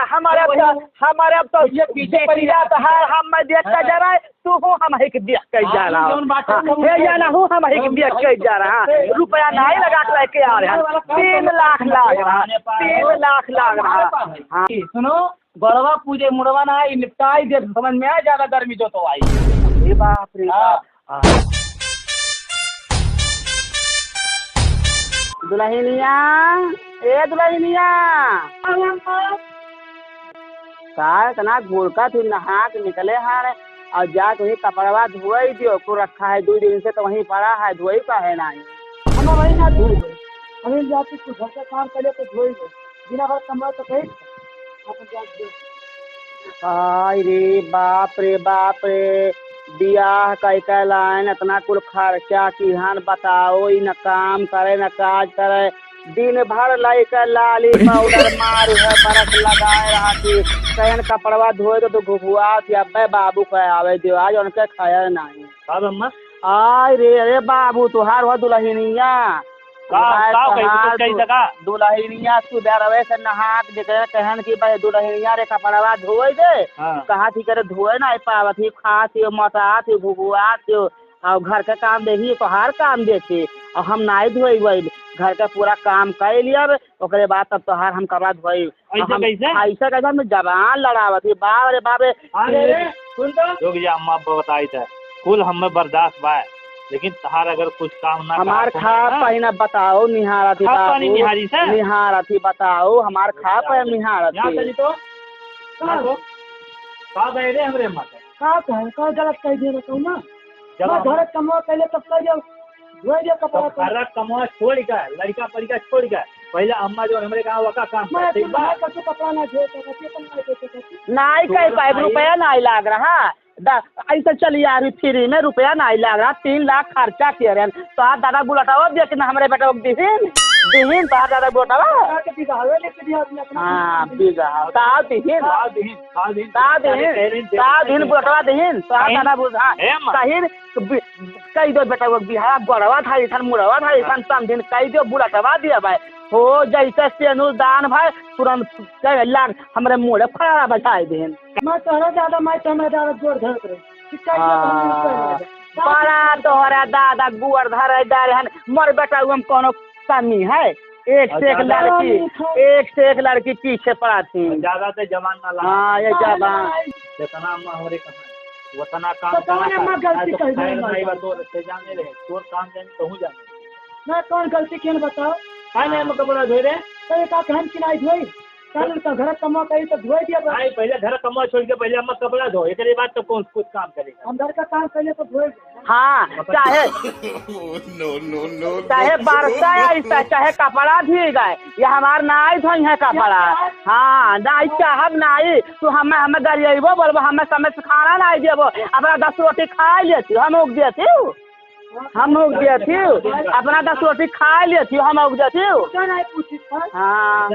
हमारे अब तो ये पीछे परिया तो है हम मैं देख कर जा रहा है तू हो हम ही के देख कर जा रहा हूँ ये जाना हूँ हम ही के देख कर जा रहा है रुपया नहीं लगा के लेके आ रहे हैं 3 लाख लाग रहा 3 लाख लाग रहा। हाँ सुनो बड़वा पूजे मुड़वा ना आई निपटाई दे समझ में आ ज्यादा गर्मी जो तो आई अरे बाप रे बाप। दुल्हनिया ए दुल्हनिया का इतना घोड़का थी नहा के निकले हैं और जा तो वही कपड़वा धोई दियो को रखा है 2 दिन से तो वहीं पड़ा है धोई का है ना हम वही ना धोई अभी जाके कुछ घर का काम करे तो धोई बिना भर कमरा तो कहीं हाय रे बाप रे बियाह कई लाइन इतना कुल खर्चा की हन बताओ न काम करे न काज करे दिन भर लैके लाली पाउडर मारू है बरस लगाए रहा थी कहन कपड़वा धोए तो घुघुआ थी अब बाबू कह आवे दियो आज उनके खाया नहीं अब अम्मा आय रे अरे बाबू तुहार हो दुल्हनिया दुल्हनिया सुबह रवे से नहा के कहन की भाई दुल्हनिया रे कपड़वा धोए दे कहा थी करे धोए ना पावा थी खा थी मता थी घुघुआ थी और घर का काम देखिए तो हर काम देखे और हम नाई धोई वही घर का पूरा काम कर लिया ओकरे बाद तब तो हर हम कपड़ा धोई ऐसा कैसा में जवान लड़ावत थी बाप रे बाप रे सुन तो अम्मा बताई था कुल हमें बर्दाश्त बा लेकिन तहार अगर कुछ काम ना हमार खा पहिना बताओ निहारा थी निहारा थी बताओ हमार खा पाए निहारा थी तो का गए रे हमरे माता का गलत कह दे रहा हूं ना जब घर कमवा पहले तब कर जाओ धोए दे कपड़ा घर कमवा छोड़ का लड़का परिका छोड़ का पहले अम्मा जो हमरे कहा वका काम करते बाहर कछु कपड़ा ना धोए तो नहीं कह पाए रुपया नहीं लाग रहा ऐसा चली आ रही फ्री में रुपया नहीं लाग रहा 3 लाख खर्चा किया रहे तो आप दादा बुलाटावा देख न हमारे बेटा दिहीन तो आप दादा बुलाटावा हाँ बिगा दिन बुलाटावा दिहीन तो आप दादा बुला कहीं कई दो बेटा बिहार गड़वा था इधर मुड़वा था इधर समझिन कई दो बुलाटावा दिया भाई हो जैसे अनुदान भाई तुरंत लाग हमारे मुँह फड़ा बचाए दिन मैं तोहरा ज्यादा मैं तुम्हें ज्यादा जोर धर बड़ा तोहरा दादा गुअर धर डाल मर बेटा हम कोनो कमी है एक से एक लड़की पीछे पड़ा थी ज्यादा से जवान ना हाँ ये जवान जितना हमारे कहा उतना काम तोर काम जाने कहूँ जाने मैं कौन गलती क्यों बताओ नहीं मैं कपड़ा धोए रहे तो एक कहन की नहीं धोई कल तो घर कमा कहीं तो धोए दिया भाई पहले घर कमा छोड़ के पहले हम कपड़ा धो एक बाद तो कौन कुछ काम करेगा हम घर का काम पहले तो धोए हाँ चाहे चाहे बरसा ऐसा चाहे कपड़ा भी गए या हमार नाई धोई है कपड़ा हाँ नाई चाहब नाई तो हमें गरिएबो बोलबो हमें समय से खाना नहीं देबो अपना 10 रोटी खा लेती हम उग देती हम उग देती अपना 10 रोटी खा लेती हम उग देती हाँ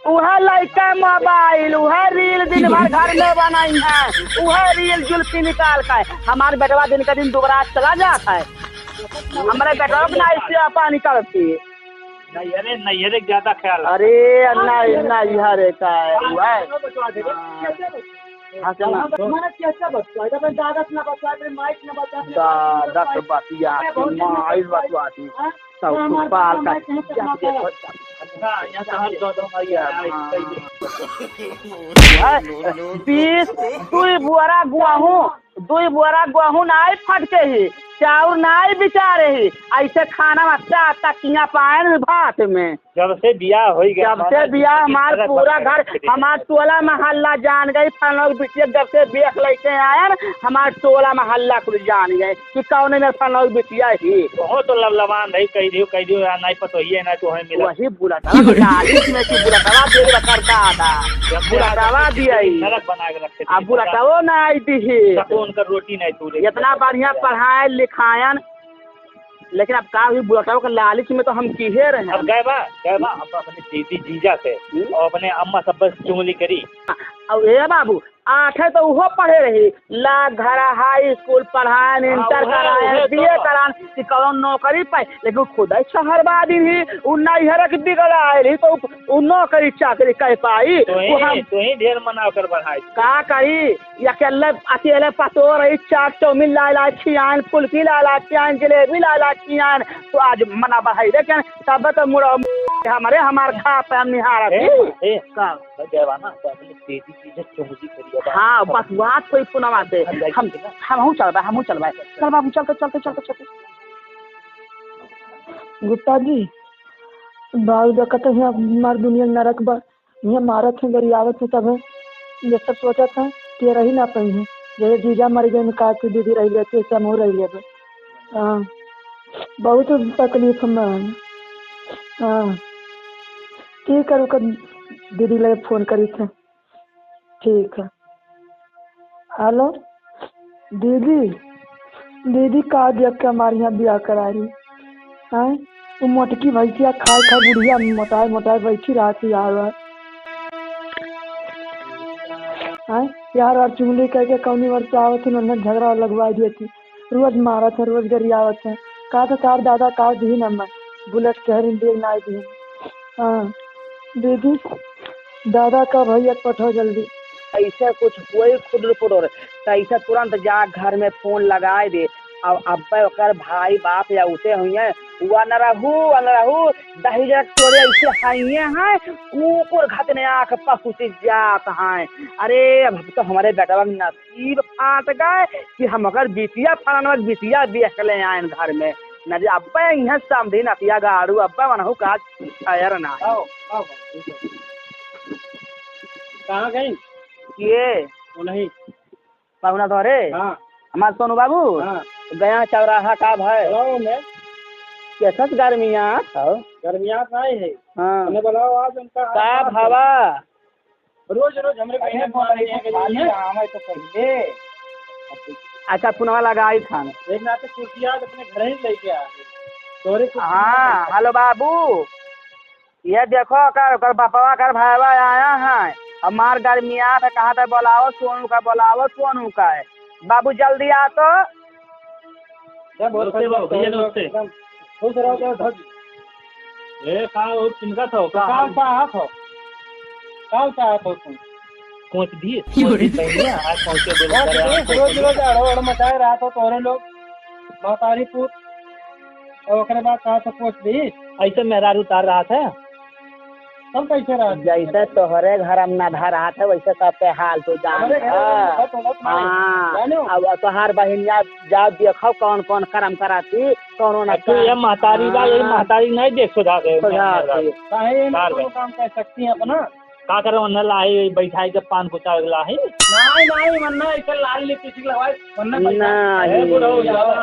वह लड़का मोबाइल वह रील दिन भर घर में बनाई है वह रील जुल्फी निकाल कर हमारे बेटवा दिन का दिन दोबारा चला जाता है हमारे बेटवा ना इससे पानी करती है नहीं अरे ज्यादा ख्याल अरे नहीं हरे का दुई बुआरा गेहूँ नहीं फटके ही चाउर नहीं बिचारे ही ऐसे खाना अच्छा तकिया पाए भात में जब से बियाह हो गया जब से बियाह हमार पूरा घर हमार टोला महल्ला जान गई फलोग बिटिया जब से बेख लेके आए हमार टोला महल्ला कुछ जान गए कि कौन में फलोग बिटिया ही बहुत तो लवलवान नहीं कह दियो नहीं पता ही ना तो हमें मिला वही बुलाटावा में की बुलाटावा दे करता था बुलाटावा दिया नरक बना के रखते अब बुलाटावो नहीं दी उनका रोटी नहीं तूरे इतना बढ़िया पढ़ाए लिखायन लेकिन अब का भी बुलाटाओ का लालच में तो हम किहे रहे अब गए बा हम अपने दीदी जीजा से और अपने अम्मा सब बस चुगली करी अब ए बाबू 8 है तो वो पढ़े रही लाख घरा हाई स्कूल पढ़ान इंटर कराए बीए करान कि कौन नौकरी पाए लेकिन खुद ही शहरवादी भी उ नैहर के बिगड़ आए तो उ नौकरी चाकरी कह पाई तो ही ढेर मना कर बढ़ाई का करी अकेले पतो रही चाट चौमिन ला खियान फुल्की ला खियान जलेबी ला खियान तो आज मना बढ़ाई रे क्या तब तो मुड़ा हमारे खा पे हम निहारा हाँ बस बात कोई पुनवा से हम चल बाबू चलते गुप्ता जी बाबू देखते हैं हमारी दुनिया नरक बा यहाँ मारत है गरियावत है सब है ये सब सोचत है कि रही ना पाई है जैसे जीजा मर गए का दीदी रही लेते ऐसे हम रही ले हाँ बहुत तकलीफ में है हाँ ठीक है रुक दीदी लगे फोन करी थे ठीक है हेलो दीदी का देख के हमारे यहाँ ब्याह करा रही हैं वो मोटकी भैंसिया खाए बुढ़िया मोटाए बैठी रहा थी यार और चुंगली कह के कौनी वर्ष आवत थी उन्होंने झगड़ा लगवा दिए थी रोज मारा था रोज गरियावत है कहा था तार दादा का दी न मैं बुलेट शहरी दे ना दी हाँ दीदी दादा का भैया पठो जल्दी ऐसा कुछ कोई खुद रिपोर्ट ऐसा तुरंत जा घर में फोन लगाए दे अब अब्बा ओकर भाई बाप या उसे हुई है हुआ न रहू दही जरा तोरे ऐसे हाइए हैं कुकुर घतने आँख पकुची जात हैं अरे अब तो हमारे बेटा नसीब फाट गए कि हम अगर बिटिया फलाना बिटिया देख ले आए घर में न जे अब्बा यहाँ समझी नतिया गाड़ू अब्बा मनहू का यार ना कहाँ गई ये नहीं पाहुना तोरे हाँ हमारे सोनू बाबू हाँ गया चौराहा का भाई कैसा गर्मिया गर्मियाँ नहीं है हाँ हमें बुलाओ आज उनका का भावा रोज हमरे बहने तो पहले अच्छा पुनवा लगाई खान एक नाते कुर्सियाँ अपने घर ही लेके आ तोरे हाँ हेलो बाबू ये देखो कर बापा कर भाईवा आया है हमार गर्मिया है कहाँ तक बोलाओ सोनू का है बाबू जल्दी आ तो खुश रहो तो चिंता था तुम पहुँच दिए रोज मचाए रहा था तोरे लोग मतारीपुर और बाद कहाँ से पहुँच दी ऐसे मेहरार उतार रहा था सब कैसे रहा जैसे तोहरे घर हम नधा रहा था वैसे सबके हाल तो जान अब तोहार बहिनिया जाओ देखो कौन कौन कर्म कराती कौन ये महतारी यही महतारी नहीं देख सुधा काम कर सकती है अपना का करे वन्ना लाई बैठाई के पान पुचा लाही नहीं वन्ना ऐसे लाल लिपस्टिक लगाए वन्ना नहीं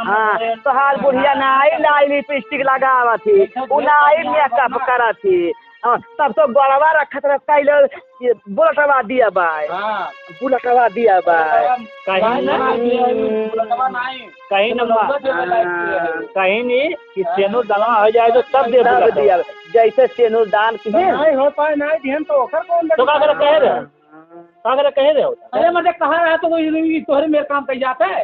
हाँ तोहार बुढ़िया लाई लिपस्टिक लगावा थी उनाई मेकअप करा थी तब तो बड़वा रखा था बुलटवा दिया भाई बुलटवा दिया भाई कहीं नहीं कि सेनूर दान हो जाए तो सब दे दिया जैसे सेनूर दान की नहीं हो पाए नहीं ध्यान तो कह रहे हो अरे मुझे कहा रहा तो तोहरे मेरे काम कर जाता है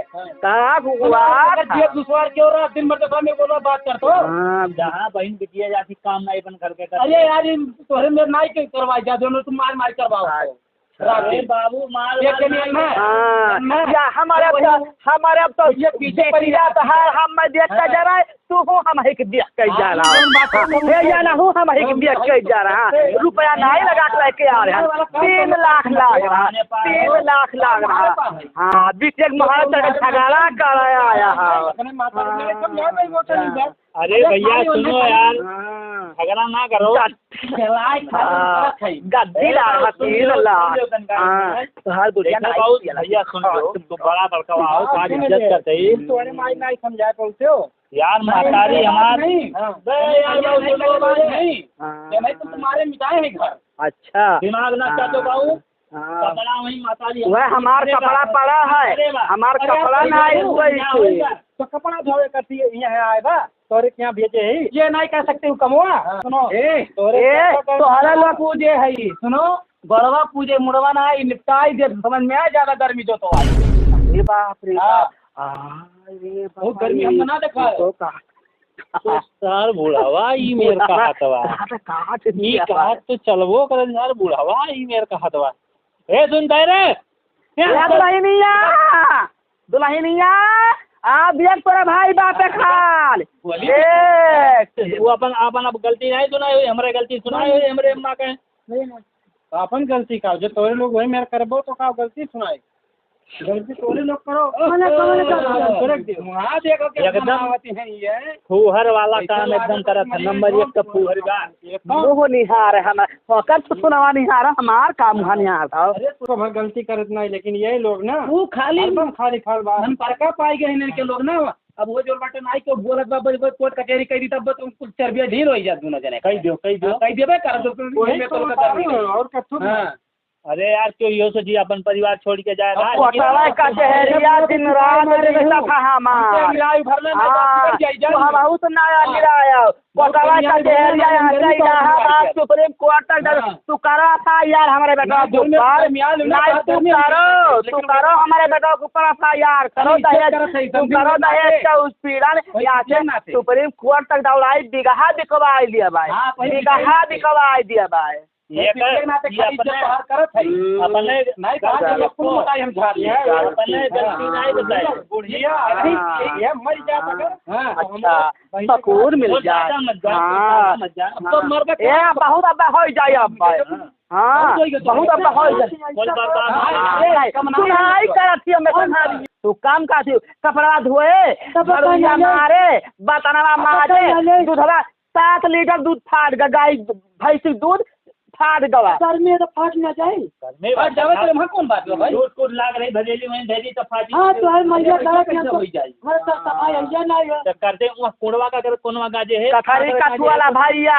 दूसरा क्यों रहा दिन भर देखा मेरे को बात करते हो जहाँ बहन बिटिया जाती काम नहीं बन करके अरे यार तोहरे मेरे नहीं करवाई जा दोनों तुम मार करवाओ बाबू मार हमारे अब तो हम देखता जा रहा है तू हो हम देख कर जा रहा हूँ हम देख कर जा रहा रुपया नहीं लगा के लेके आ रहे हैं 3 लाख लाग रहा हाँ बीच एक महाराज झगड़ा कर आया है अरे भैया सुनो यार झगड़ा ना करो गद्दी भैया सुनो तुम बड़ा बड़का आज इज्जत करते ही तुम्हारे माई नहीं समझा पहुँचे हो यार महतारी हमारी नहीं तो तुम्हारे मिटाए हैं घर अच्छा दिमाग ना चाहते बाबू कपड़ा वही महतारी वह हमार कपड़ा पड़ा है हमार कपड़ा नहीं तो कपड़ा धोए करती है यहाँ आएगा तोरे यहाँ भेजे है ये नहीं कह सकते हो कमवा सुनो तोरे लोग जे है सुनो गड़वा पूजे मुड़वा ना आई निपटाई दे समझ में आ ज्यादा गर्मी जो तो आई। अरे बाप रे बाप। अरे बहुत गर्मी हम ना देखा तो का तो सर बुढ़ावा ई मेर का हतवा ई कहा तो चलबो कर यार बुढ़ावा ई मेर का हतवा। ए सुन दे रे दुल्हनिया आ देख तोरा भाई बापे खाल बोली देख वो अपन अपन अब गलती नहीं सुनाई हुई हमरे गलती सुनाई हुई हमरे अम्मा के अपन गलती का जो तोरे लोग वही मेरे करबो तो का गलती सुनाई गलती तोरे लोग करो वहाँ देखो क्या एकदम बनावटी है ये फूहर वाला काम एकदम करत है नंबर 1 का फूहर का वो निहार है हमार फकत तो सुनावा निहार हमार काम वहाँ निहार था। अरे तो भर गलती करत नहीं लेकिन यही लोग ना वो खाली एकदम खाली खाल बात हम परका पाई गए इनके लोग ना अब वो जो बाटे नाई को बोलत बा कोर्ट कचहरी करी तब तो कुछ चर्बिया ढील हो जात दोनों जने कह देबे कर दो में तो और कथु अरे यार क्यों यो सोची अपन परिवार छोड़ के जाए कोटवा का शहरिया दिन रात रहता था हमार बहुत नया निराया कोटवा का शहरिया यहाँ से इलाहाबाद सुप्रीम कोर्ट तक तू करो था यार हमारे बेटा के ऊपर नहीं तू करो हमारे बेटा के ऊपर था यार करो दहेज तू करो दहेज का उत्पीड़न यहाँ से सुप्रीम कोर्ट तक दौड़ाई बिगहा दिखवाई दिया भाई बिगहा दिखवाई दिया भाई ये अपने नहीं कहा हम झाड़ी है अपने गलती नहीं बताई बुढ़िया ये मर जाता कर अच्छा सकून मिल जाए हाँ तो मर ये बहुत अब्बा हो जाए अब्बा हाँ बहुत अब्बा हो जाए सुनाई करती मैं तू काम का थी कपड़ा धोए मारे बतनवा मारे दूधवा 7 लीटर दूध फाट गाय भैंसी दूध फाट गवा सर में तो फाट ना जाए में कौन बात है भाई दूध को लाग रही भजेली में भेजी तो फाटी हाँ तो है मैया हो जाए हर सफाई है ना तो करते वहाँ कोड़वा का कर कोनवा गाजे है कथरी कथुआला भैया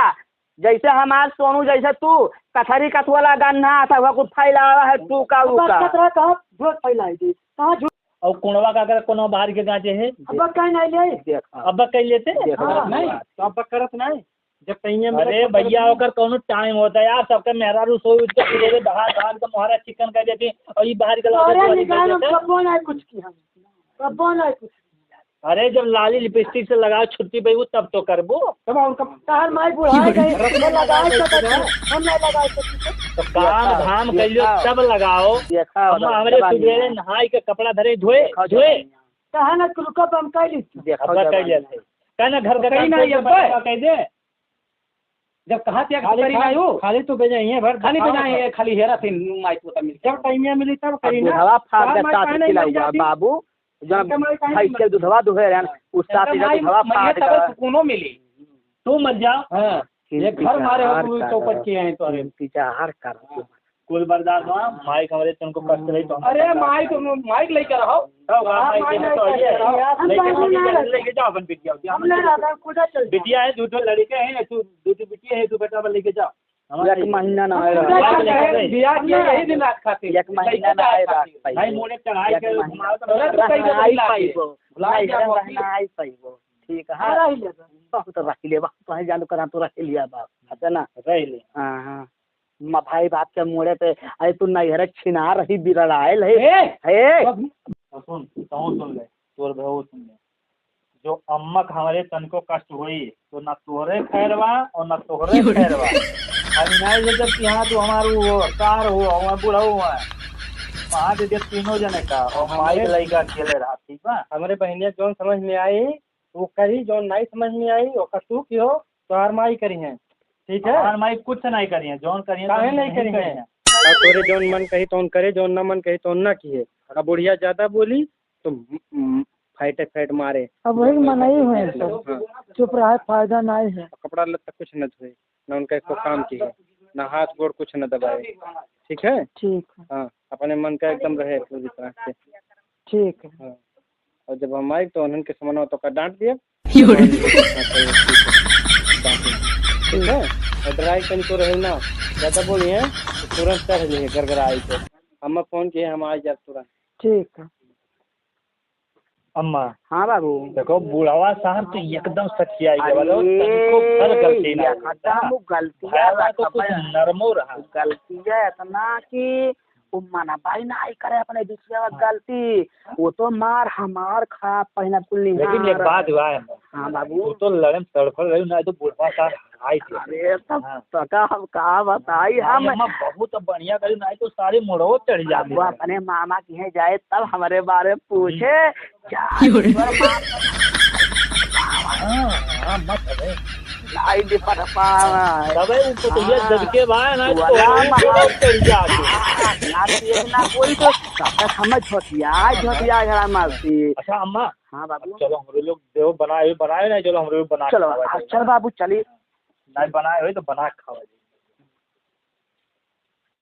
जैसे हमार सोनू जैसे तू कथरी कथुआला गन्ना था कुछ फैला है तू का कहाँ झूठ फैलाई थी कहाँ झूठ और कोनवा का अगर कोनो बाहर के गाजे है अब कहीं नहीं ले अब कहीं लेते नहीं तो अब करत नहीं जब कहीं अरे भैया होकर कौन टाइम होता है यार सबके मेहरा रसोई उसके बाहर बाहर का मोहरा चिकन कर देती और ये बाहर का कुछ कुछ अरे जब लाली लिपस्टिक से लगाओ छुट्टी पे तब तो करबो तब उनका तार माई बुढ़ा गए हम नहीं लगाए तो काम धाम कर लो तब लगाओ हमारे सुबेरे नहाई के कपड़ा धरे धोए कहा ना रुको हम कह ली कहना घर का कहीं नहीं कह दे जब कहा खाली तो भेजाइए भर खाली भेजाइए खाली हेरा थी माइक को मिल जब टाइम मिली तब करी ना बाबू जब भैंस दूधवा दुहे रहन उस साथ दूधवा फाट गया कोनो मिली तू मत जा हां ये घर मारे हो चौपट के हैं तो अरे इंतजार कर कुल बर्दाश्त हुआ माइक हमारे तुमको कष्ट नहीं तो अरे माइक लेकर रहो लेके जाओ अपन बिटिया है दूध लड़के हैं तू दूध बिटिया है तू बेटा लेके जाओ एक महीना ना यही दिन रात खाते एक महीना ना भाई मोड़े चढ़ाई के ठीक है बहुत रख ले बहुत जान करा तो रख लिया बाप अच्छा ना रह ले हां भाई बाप के मोड़े पे अरे तू नैहर छिना रही बिरड़ायल है सुन ले तोर बहु सुन ले जो अम्मक हमारे तन को कष्ट हुई तो ना तोहरे खैरवा और ना तोहरे खैरवा अभी नहीं जब यहाँ तो हमारू हो कार हो हमारा बूढ़ा हुआ है वहाँ से जब तीनों जने का और हमारे लड़का अकेले रहा ठीक है हमारे बहनिया जौन समझ में आई वो करी जौन नहीं समझ में आई वो कसूर की हो तो हर माई करी है ठीक है हर माई कुछ नहीं करी है जौन करी है नहीं करी है तोरे जौन मन कही तो करे जौन ना मन कही तो ना किए अब बुढ़िया ज्यादा बोली तो फैट मारे अब वही मनाई हुए सब चुप रहा फायदा नहीं है कपड़ा लत्ता कुछ न धोए न उनका इसको काम किए न हाथ गोड़ कुछ न दबाए ठीक है हाँ अपने मन का एकदम रहे पूरी तरह से ठीक है हाँ और जब हम आए तो उनके समझ तो का डांट दिया ठीक है और ड्राई कहीं तो रहे ना ज़्यादा बोलिए तो तुरंत चढ़ जाइए गड़गड़ा आई तो हम फोन किए हम आ जाए तुरंत ठीक है अम्मा हाँ बाबू देखो बुढ़ावा साहब तो एकदम सच्चाई के वाला अरे, तनिको भर गलती ना एकदम वो गलती भैया तो कुछ नरमो रहा गलती है इतना कि वो मनाबाई ना आई करे अपने दूसरे का गलती। वो तो मार हमार खा पहना कुल लेकिन एक बात हुआ है हाँ बाबू तू तो लड़े में तड़फड़ रही ना तो बुढ़वा साहब आई थी अरे तब तका हम कहा बताई हम अम्मा बहुत बढ़िया करी ना तो सारे मुड़ो चढ़ जाते वो अपने मामा की है जाए तब हमारे बारे में पूछे क्या हाँ मत है लाई दी पर पावा तबे ऊपर तो ये जग के भाई ना वाला चढ़ जाते ना कोई तो तब हम झोटिया घरा मारती। अच्छा अम्मा हाँ बाबू चलो हम लोग देखो बनाए बनाए ना चलो हम लोग बना चलो चल बाबू चलिए नहीं बनाए हुए तो बना के खाओ